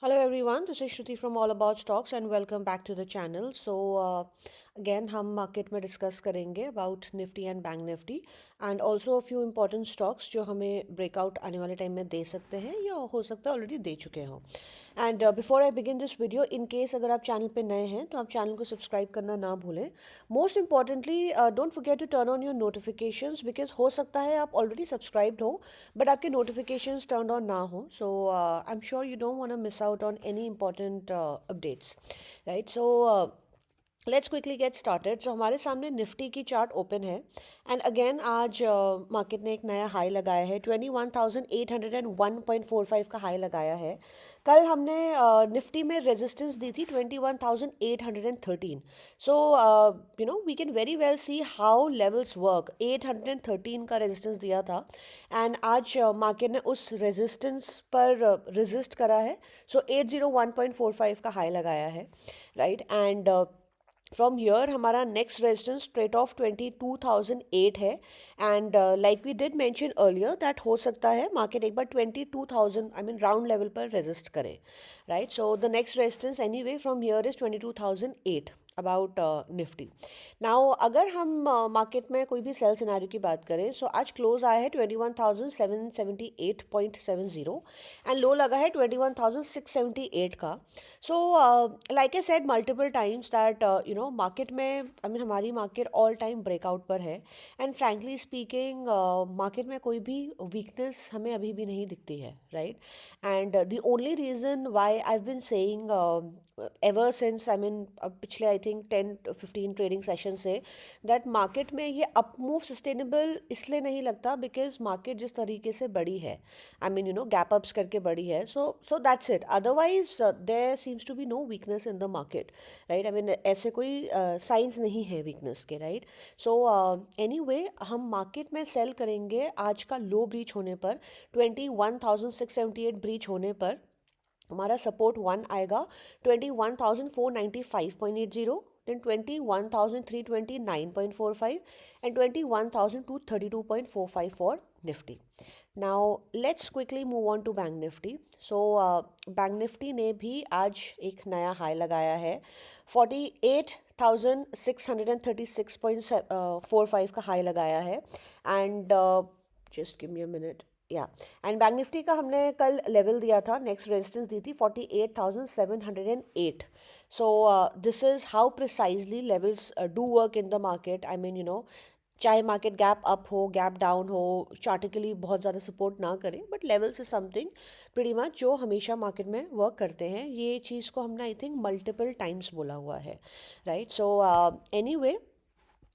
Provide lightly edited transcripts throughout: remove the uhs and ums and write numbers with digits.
Hello everyone, this is Shruti from All About Stocks and welcome back to the channel. Again हम market में discuss करेंगे about Nifty and bank Nifty and also few important stocks जो हमें breakout आने वाले time में दे सकते हैं या हो सकता है ऑलरेडी दे चुके हों। And before I begin this video, in case अगर आप चैनल पे नए हैं तो आप चैनल को सब्सक्राइब करना ना भूलें। Most importantly don't forget to turn on your notifications because हो सकता है आप ऑलरेडी सब्सक्राइब्ड हो बट आपके नोटिफिकेशंस टर्न ऑन ना हो। So I am sure you don't want to miss out on any important updates, right? Let's quickly get started. So हमारे सामने निफ्टी की चार्ट ओपन है एंड अगेन आज मार्केट ने एक नया हाई लगाया है। 21,801.45 का हाई लगाया है। कल हमने निफ्टी में रेजिस्टेंस दी थी 21,813। So we can very well see how levels work. 813 का रेजिस्टेंस दिया था एंड आज मार्केट ने उस रेजिस्टेंस पर रेजिस्ट करा है। सो 801.45 का हाई लगाया है, राइट? एंड फ्रॉम हियर हमारा नेक्स्ट रेजिस्टेंस स्ट्रेट ऑफ 22,008 है and like we did mention earlier that हो सकता है मार्केट एक बार 22,000 आई मीन राउंड लेवल पर रेजिस्ट करे, right? So the next resistance anyway from here is 22,008 about Nifty. Now अगर हम मार्केट में कोई भी सेल सिनेरियो की बात करें, सो आज क्लोज आया है 21,778.70 एंड लो लगा है 21,678 का। So like I said multiple times that market में आई मीन हमारी मार्केट ऑल टाइम ब्रेकआउट पर है एंड फ्रैंकली स्पीकिंग मार्केट में कोई भी वीकनेस हमें अभी भी नहीं दिखती है, right? And the only reason why I been saying ever since I mean पिछले आई थिंक 10-15 ट्रेडिंग सेशन से दैट मार्केट में ये अप मूव सस्टेनेबल इसलिए नहीं लगता बिकॉज मार्केट जिस तरीके से बड़ी है, आई मीन गैप अप्स करके बड़ी है। So that's it. Otherwise there seems to be no weakness in the market, right? I mean ऐसे कोई साइंस नहीं है वीकनेस के, राइट? सो एनीवे हम मार्केट में सेल करेंगे आज का लो ब्रीच होने पर। 21,678 ब्रीच होने पर हमारा सपोर्ट वन आएगा 21,495.80, then 21,329.45 and 21,232.45 for Nifty. Now let's quickly move on to Bank Nifty. So Bank Nifty ने भी आज एक नया हाई लगाया है। 48,636.45 का हाई लगाया है and just give me a minute. या एंड बैंक निफ्टी का हमने कल लेवल दिया था, नेक्स्ट रेजिस्टेंस दी थी 48,708। So this is how precisely levels do work in the market. I mean चाहे मार्केट गैप अप हो गैप डाउन हो, चार्टिकली बहुत ज़्यादा सपोर्ट ना करें, but levels is something pretty much जो हमेशा मार्केट में वर्क करते हैं। ये चीज़ को हमने आई थिंक मल्टीपल टाइम्स बोला हुआ है, राइट? सो एनीवे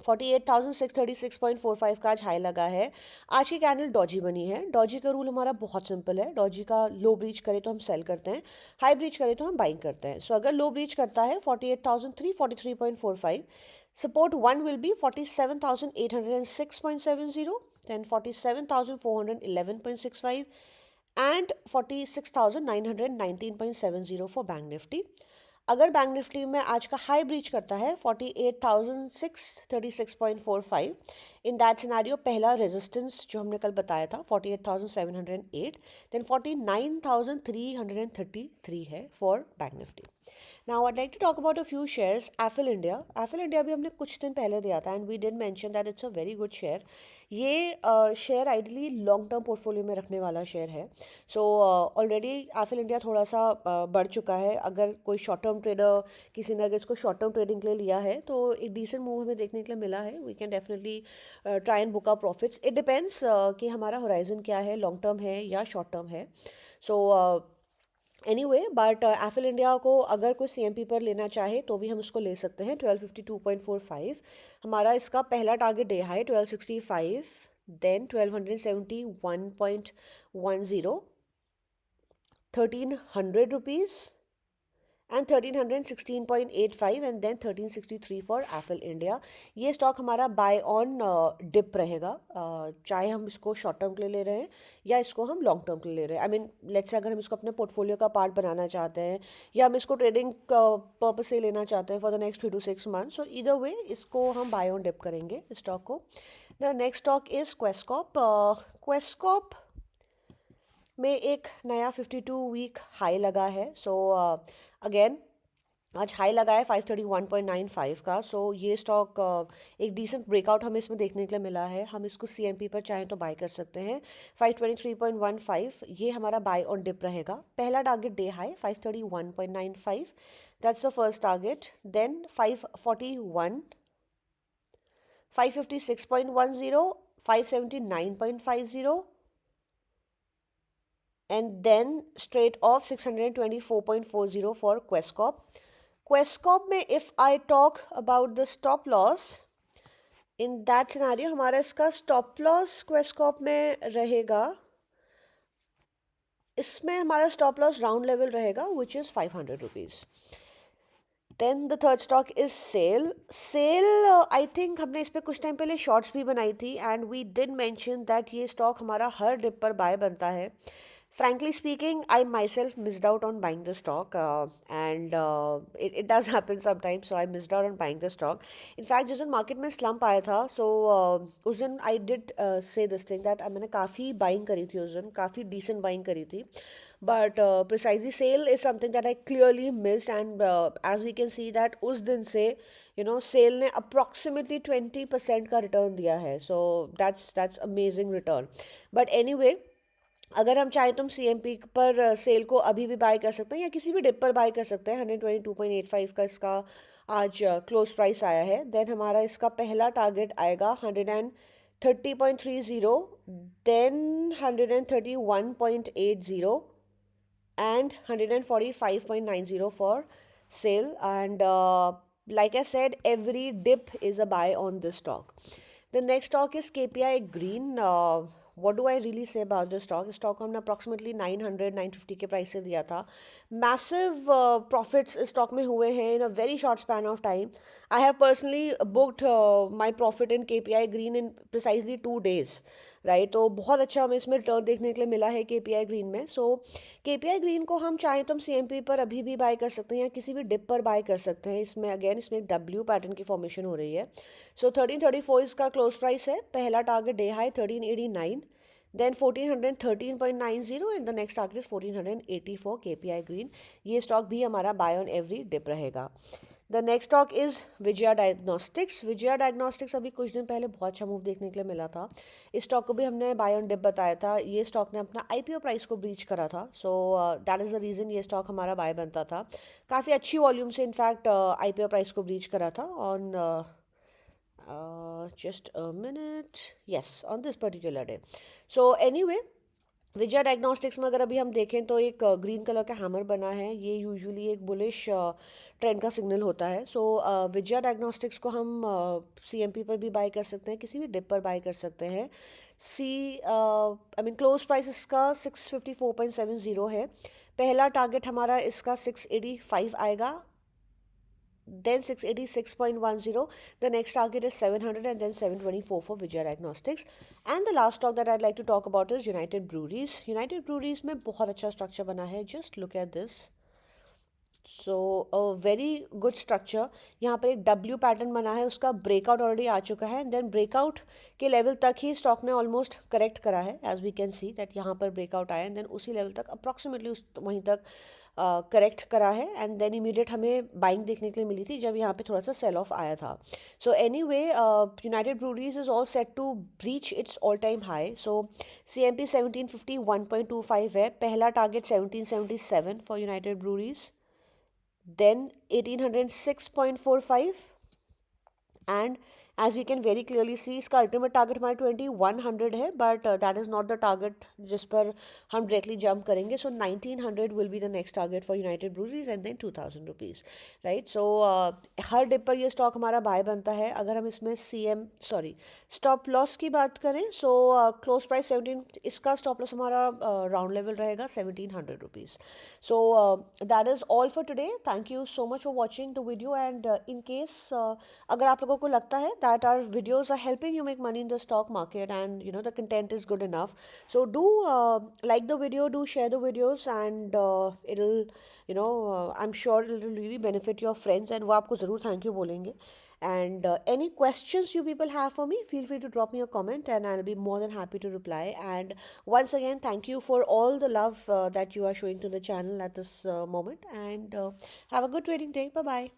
48,636.45 का आज हाई लगा है। आज की कैंडल डॉजी बनी है। डॉजी का रूल हमारा बहुत सिंपल है। डॉजी का लो ब्रीच करे तो हम सेल करते हैं, हाई ब्रीच करे तो हम बाइंग करते हैं। सो अगर लो ब्रीच करता है 48,343.45, support one will be 47,806.70, then 47,411.65 and 46,919.70 for bank Nifty. अगर बैंक निफ्टी में आज का हाई ब्रीच करता है 48,636.45, इन दैट सिनेरियो पहला रेजिस्टेंस जो हमने कल बताया था 48,708, देन 49,333 है for bank Nifty. Now I like to talk about a few shares. Affle India, Affle India भी हमने कुछ दिन पहले दिया था and we did mention that it's a very good share. ये share ideally long term portfolio में रखने वाला शेयर है। सो ऑलरेडी एफिल इंडिया थोड़ा सा बढ़ चुका है। अगर कोई शॉर्ट टर्म ट्रेडर, किसी ने अगर इसको शॉर्ट टर्म ट्रेडिंग के लिए लिया है तो एक डिसेंट मूव हमें देखने के लिए मिला है। We can definitely try and book our profits. It depends कि हमारा होराइजन क्या है, लॉन्ग टर्म है या शॉर्ट टर्म है। So anyway but Eiffel India को अगर कोई सीएमपी पर लेना चाहे तो भी हम उसको ले सकते हैं। 1252.45 हमारा इसका पहला target day high 1265, then 1271.10, 1,300 rupees and 1,316.85 and then 1,363 for Affle India. ये स्टॉक हमारा बाय ऑन डिप रहेगा, चाहे हम इसको शॉर्ट टर्म के लिए ले रहे हैं या इसको हम लॉन्ग टर्म के लिए ले रहे हैं। आई मीन लेट्स से अगर हम इसको अपने पोर्टफोलियो का पार्ट बनाना चाहते हैं या हम इसको ट्रेडिंग पर्पज से लेना चाहते हैं for the next 3 to 6 months, so either way इसको हम बाय ऑन डिप करेंगे स्टॉक को। The next stock is Quess Corp. Quess Corp में एक नया 52 वीक हाई लगा है। सो अगेन आज हाई लगा है 531.95 का। सो ये स्टॉक एक डिसेंट ब्रेकआउट हमें इसमें देखने के लिए मिला है। हम इसको सीएमपी पर चाहें तो बाय कर सकते हैं 523.15। ये हमारा बाय ऑन डिप रहेगा। पहला target day high 531.95, that's the first target. Then 541, 556.10, 579.50, and then straight off 624.40 for Questcorp. Questcorp में if I talk about the stop loss, in that scenario हमारा इसका stop loss Questcorp में रहेगा, इसमें हमारा stop loss round level रहेगा which is 500 rupees. Then the third stock is SAIL. SAIL I think हमने इस पर कुछ टाइम पहले शॉर्ट्स भी बनाई थी and we did mention that ये स्टॉक हमारा हर डिप पर बाय बनता है। frankly speaking, I myself missed out on buying the stock, and it does happen sometimes, so I missed out on buying the stock. In fact, जिस दिन market में slump आया था, so उस दिन I did say this thing that मैंने काफ़ी buying करी थी उस दिन, काफ़ी decent बाइंग करी थी, but precisely sale is something that I clearly missed, and as we can see that उस दिन से सेल ने approximately 20% का रिटर्न दिया है। so that's amazing return. But anyway, अगर हम चाहें तो हम सी एम पी पर सेल को अभी भी बाय कर सकते हैं या किसी भी डिप पर बाय कर सकते हैं। 122.85 का इसका आज क्लोज प्राइस आया है। देन हमारा इसका पहला टारगेट आएगा 130.30, then 131.80 and 145.90 for sale. And like I said, every dip is a buy on this stock. The next stock is KPI Green. What do I really say about this stock? इस stock को हमने approximately 900-950 के price से दिया था। Massive profits इस stock में हुए हैं in a very short span of time. I have personally booked my profit in KPI Green इन प्रिसाइजली 2 days, राइट। तो बहुत अच्छा हमें इसमें रिटर्न देखने के लिए मिला है KPI Green में। सो KPI Green को हम चाहें तो हम CMP पर अभी भी बाय कर सकते हैं या किसी भी डिप पर बाय कर सकते हैं। इसमें अगेन इसमें एक W पैटर्न की फॉर्मेशन हो रही है। सो 1334 इसका क्लोज प्राइस है। पहला target day high 1389, then 1413.90 and the next target is 1480 for KPI Green। ये स्टॉक भी हमारा बाय ऑन एवरी डिप रहेगा। The next stock is Vijaya Diagnostics. Vijaya Diagnostics अभी कुछ दिन पहले बहुत अच्छा मूव देखने के लिए मिला था। इस स्टॉक को भी हमने बाय ऑन डिप बताया था। ये स्टॉक ने अपना IPO प्राइस को ब्रीच करा था। So that is the reason ये स्टॉक हमारा बाय बनता था। काफ़ी अच्छी वॉल्यूम से इनफैक्ट IPO प्राइस को ब्रीच करा था on just a minute, yes, on this particular day. So anyway, Vijay diagnostics में अगर अभी हम देखें तो एक ग्रीन कलर का हैमर बना है। ये यूजुअली एक बुलिश ट्रेंड का सिग्नल होता है। सो विजय डायग्नोस्टिक्स को हम CMP पर भी बाय कर सकते हैं, किसी भी डिप पर बाय कर सकते हैं। क्लोज प्राइस इसका 654.70 है। पहला टारगेट हमारा इसका 685 आएगा, then 686.10. The next target is 700 and then 724 for Vijay Diagnostics. And the last stock that I'd like to talk about is United Breweries. United Breweries में बहुत अच्छा structure बना है. Just look at this. So a very good structure. यहाँ पर एक W pattern बना है, उसका ब्रेकआउट ऑलरेडी आ चुका है। देन ब्रेकआउट के लेवल तक ही स्टॉक ने ऑलमोस्ट करेक्ट करा है, as we can see that यहाँ पर ब्रेकआउट आया एंड देन उसी लेवल तक अप्रॉक्सीमेटली उस वहीं तक करेक्ट करा है एंड देन इमीडिएट हमें बाइंग देखने के लिए मिली थी जब यहाँ पे थोड़ा सा सेल ऑफ आया था। So anyway, United Breweries is all set to breach its all time high. So CMP 1751.25 है। पहला target 1777 for United Breweries, then 1806.45, and as we can very clearly see इसका अल्टीमेट टारगेट हमारा 2100 है, but that is not the target जिस पर हम directly jump करेंगे। So 1900 will be the next target for United Breweries and then 2000 rupees, right. So हर dip पर ये स्टॉक हमारा बाय बनता है। अगर हम इसमें स्टॉप लॉस की बात करें, सो क्लोज प्राइस 17, इसका स्टॉप लॉस हमारा राउंड लेवल रहेगा 1700 rupees. So that is all for today. Thank you so much for watching the video and in case अगर आप लोगों को लगता है that our videos are helping you make money in the stock market, and the content is good enough. So do like the video, do share the videos, and it'll I'm sure it'll really benefit your friends, and वो आपको ज़रूर thank you बोलेंगे. And any questions you people have for me, feel free to drop me a comment, and I'll be more than happy to reply. And once again, thank you for all the love that you are showing to the channel at this moment. And have a good trading day. Bye bye.